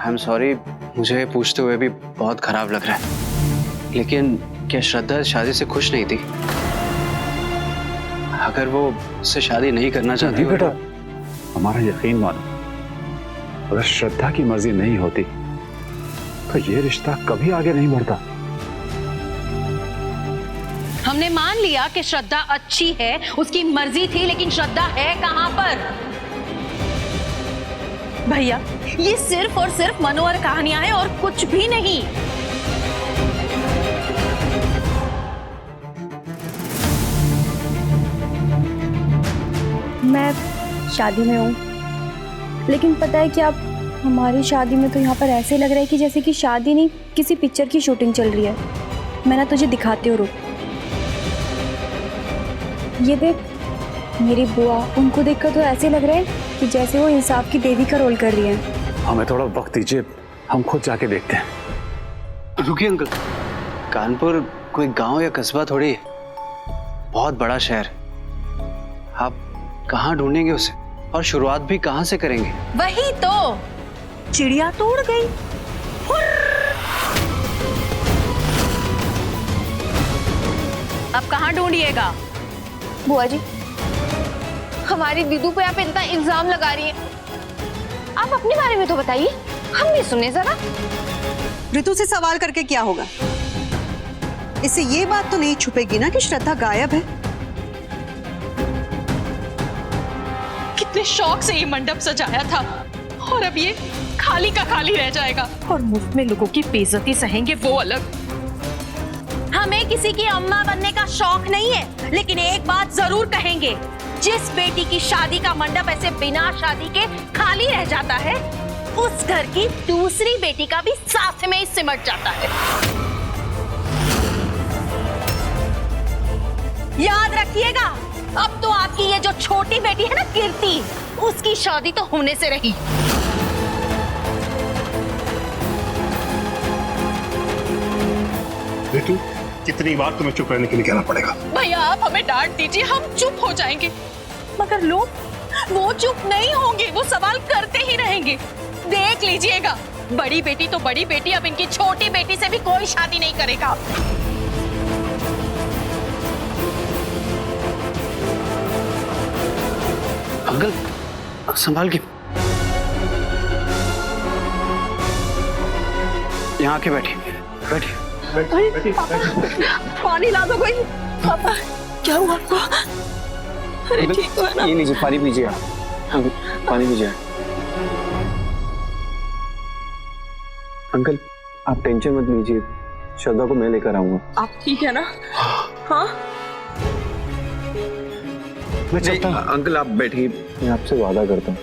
I am sorry, मुझे पूछते हुए भी बहुत खराब लग रहा है, लेकिन क्या श्रद्धा शादी से खुश नहीं थी? अगर वो उससे शादी नहीं करना चाहती बेटा, हमारा यकीन मानो, अगर श्रद्धा की मर्जी नहीं होती तो ये रिश्ता कभी आगे नहीं बढ़ता। हमने मान लिया कि श्रद्धा अच्छी है, उसकी मर्जी थी, लेकिन श्रद्धा है कहां पर? भैया, ये सिर्फ और सिर्फ मनोहर कहानियां हैं और कुछ भी नहीं। मैं शादी में हूँ, लेकिन पता है क्या, हमारी शादी में तो यहाँ पर ऐसे लग रहा है कि जैसे कि शादी नहीं, किसी पिक्चर की शूटिंग चल रही है। मैं ना तुझे दिखाती हूँ, रुक। ये देख, मेरी बुआ, उनको देखकर तो ऐसे लग रहा है कि जैसे वो इंसाफ की देवी का रोल कर रही है। हमें थोड़ा वक्त दीजिए, हम खुद जाके देखते हैं। रुकिए अंकल, कानपुर कोई गांव या कस्बा थोड़ी है, बहुत बड़ा शहर। आप कहाँ ढूंढेंगे उसे, और शुरुआत भी कहाँ से करेंगे? वही तो, चिड़िया तोड़ गई। अब कहाँ ढूंढिएगा? बुआ जी, हमारी दीदू पे आप इतना इल्जाम लगा रही हैं, आप अपने बारे में तो बताइए, हम भी सुने जरा। ऋतु से सवाल करके क्या होगा? इससे ये बात तो नहीं छुपेगी ना कि श्रद्धा गायब है। कितने शौक से ये मंडप सजाया था, और अब ये खाली का खाली रह जाएगा, और मुफ्त में लोगों की बेइज्जती सहेंगे वो अलग। हमें किसी की अम्मा बनने का शौक नहीं है, लेकिन एक बात जरूर कहेंगे, जिस बेटी की शादी का मंडप ऐसे बिना शादी के खाली रह जाता है, उस घर की दूसरी बेटी का भी साथ में ही सिमट जाता है। याद रखिएगा, अब तो आपकी ये जो छोटी बेटी है ना कीर्ति, उसकी शादी तो होने से रही। ऋतु, कितनी बार तुम्हें चुप रहने के लिए कहना पड़ेगा? भैया, आप हमें डांट दीजिए, हम चुप हो जाएंगे, मगर लोग वो चुप नहीं होंगे, वो सवाल करते ही रहेंगे। देख लीजिएगा, बड़ी बेटी तो बड़ी बेटी, अब इनकी छोटी बेटी से भी कोई शादी नहीं करेगा। अंकल, संभाल के, यहाँ आके बैठिए, बैठिए। पानी ला दो कोई। पापा, क्या हुआ आपको? अरे ठीक हो ना? ये लीजिए, पानी पीजिए आप, पानी पीजिए। अंकल, आप टेंशन मत लीजिए, श्रद्धा को मैं लेकर आऊंगा। आप ठीक है ना? हाँ? मैं चलता हूँ। अंकल आप बैठिए, मैं आपसे वादा करता हूँ,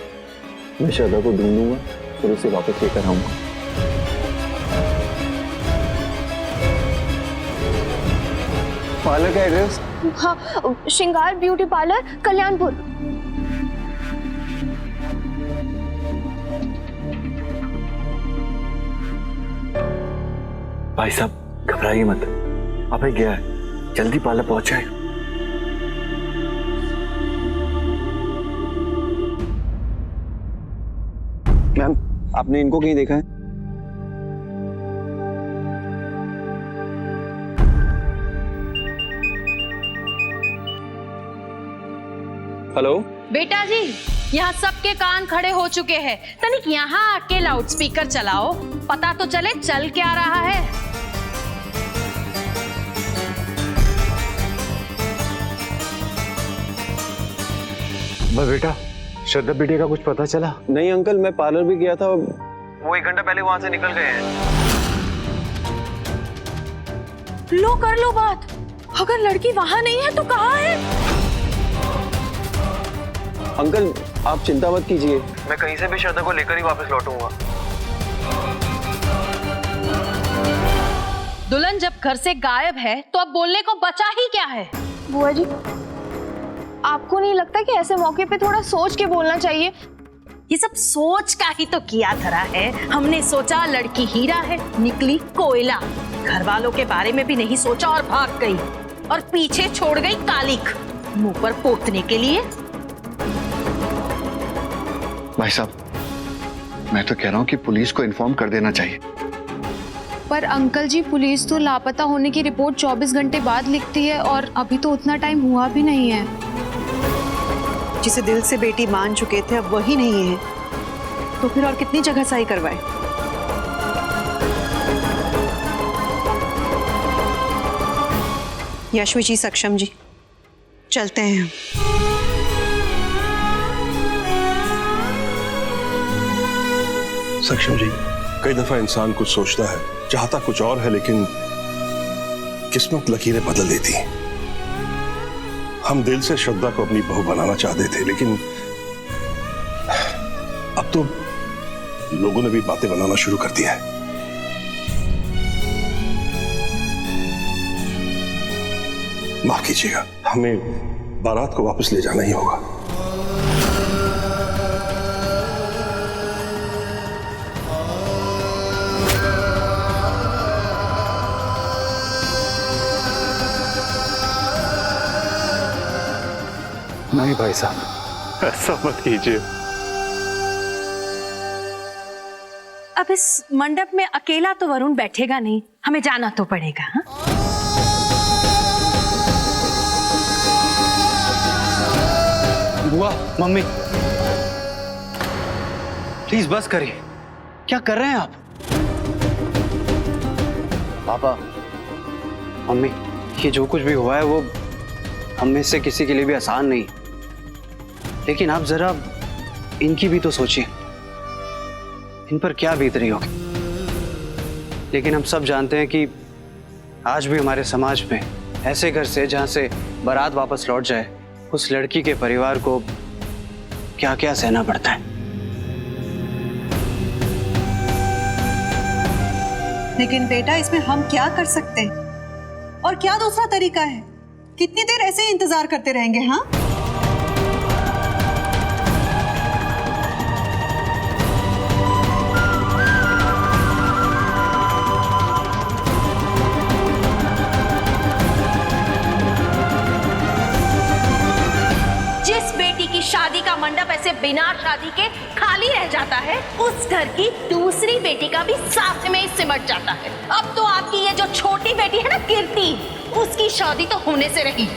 मैं श्रद्धा को ढूंढूंगा और उसे वापस लेकर आऊंगा। पार्लर का एड्रेस? हाँ, श्रृंगार ब्यूटी पार्लर, कल्याणपुर। भाई साहब घबराइए मत, आप गया है, जल्दी पार्लर पहुंच जाए। मैम, आपने इनको कहीं देखा है? हेलो बेटा जी, यहाँ सबके कान खड़े हो चुके हैं, तनिक यहाँ आके लाउड स्पीकर चलाओ, पता तो चले चल क्या रहा है। वाह बेटा, श्रद्धा बेटी का कुछ पता चला? नहीं अंकल, मैं पार्लर भी गया था, वो 1 घंटा पहले वहां से निकल गए हैं। लो कर लो बात, अगर लड़की वहां नहीं है तो कहाँ है? अंकल आप चिंता मत कीजिए, मैं कहीं से भी श्रद्धा को लेकर ही वापस लौटूंगा। दुल्हन जब घर से गायब है तो अब बोलने को बचा ही क्या है? बुआ जी, आपको नहीं लगता कि ऐसे मौके पे थोड़ा सोच के बोलना चाहिए? ये सब सोच का ही तो किया धरा है। हमने सोचा लड़की हीरा है, निकली कोयला। घर वालों के बारे में भी नहीं सोचा और भाग गई, और पीछे छोड़ गई कालिक मुंह पर पोतने के लिए। भाई साहब, मैं तो कह रहा हूँ कि पुलिस को इन्फॉर्म कर देना चाहिए। पर अंकल जी, पुलिस तो लापता होने की रिपोर्ट 24 घंटे बाद लिखती है और अभी तो उतना टाइम हुआ भी नहीं है। जिसे दिल से बेटी मान चुके थे अब वही नहीं है, तो फिर और कितनी जगह सही करवाए। यशवी जी, सक्षम जी, चलते हैं। सक्षम जी, कई दफा इंसान कुछ सोचता है, चाहता कुछ और है, लेकिन किस्मत लकीरें बदल देती हैं। हम दिल से श्रद्धा को अपनी बहू बनाना चाहते थे, लेकिन अब तो लोगों ने भी बातें बनाना शुरू कर दिया है। माफ कीजिएगा, हमें बारात को वापस ले जाना ही होगा। नहीं भाई साहब, ऐसा मत कीजिए। अब इस मंडप में अकेला तो वरुण बैठेगा नहीं, हमें जाना तो पड़ेगा। हाँ? बुआ, मम्मी, प्लीज बस करिए। क्या कर रहे हैं आप? पापा, मम्मी, ये जो कुछ भी हुआ है वो हम में से किसी के लिए भी आसान नहीं, लेकिन आप जरा इनकी भी तो सोचिए, इन पर क्या बीत रही होगी। लेकिन हम सब जानते हैं कि आज भी हमारे समाज में ऐसे घर से जहां से बारात वापस लौट जाए, उस लड़की के परिवार को क्या क्या सहना पड़ता है। लेकिन बेटा, इसमें हम क्या कर सकते हैं और क्या दूसरा तरीका है? कितनी देर ऐसे ही इंतजार करते रहेंगे? हाँ, जिस बेटी की शादी का मंडप ऐसे बिना शादी के खाली रह जाता है, उस घर की दूसरी बेटी का भी साथ में ही सिमट जाता है। अब तो आपकी ये जो छोटी बेटी है ना, कीर्ति, उसकी शादी तो होने से रही।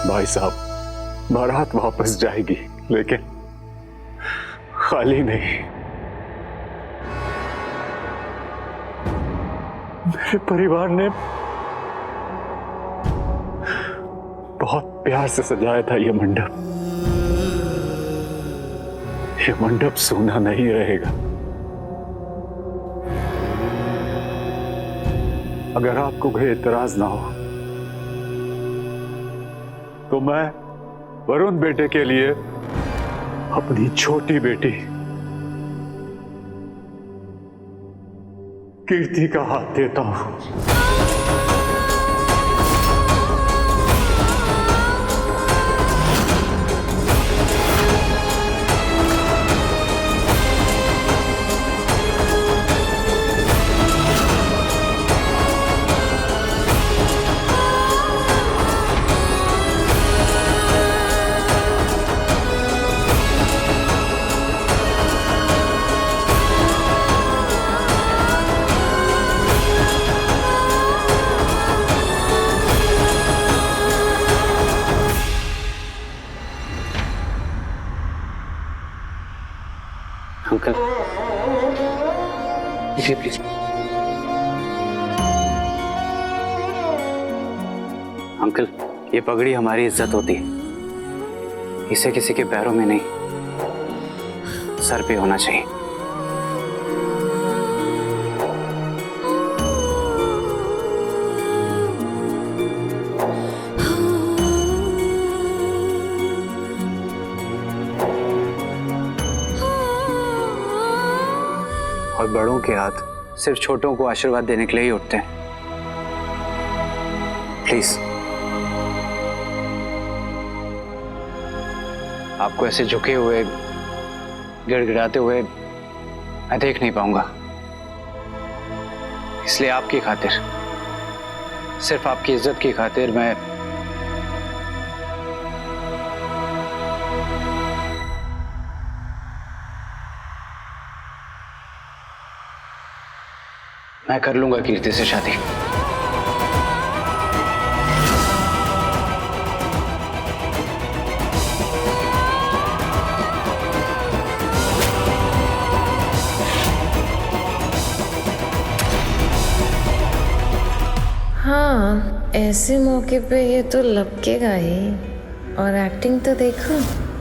भाई साहब, बारात वापस जाएगी, लेकिन खाली नहीं। मेरे परिवार ने बहुत प्यार से सजाया था ये मंडप। ये मंडप सूना नहीं रहेगा। अगर आपको कोई एतराज ना हो तो मैं वरुण बेटे के लिए अपनी छोटी बेटी कीर्ति का हाथ देता हूं। Uncle, ji please. अंकल, ये पगड़ी हमारी इज्जत होती है, इसे किसी के पैरों में नहीं, सर पे होना चाहिए। और बड़ों के हाथ सिर्फ छोटों को आशीर्वाद देने के लिए ही उठते हैं। प्लीज, आपको ऐसे झुके हुए, गिड़गिड़ाते हुए मैं देख नहीं पाऊंगा। इसलिए आपकी खातिर, सिर्फ आपकी इज्जत की खातिर मैं कर लूंगा कीर्ति से शादी। हाँ, ऐसे मौके पे ये तो लपकेगा ही। और एक्टिंग तो देखो।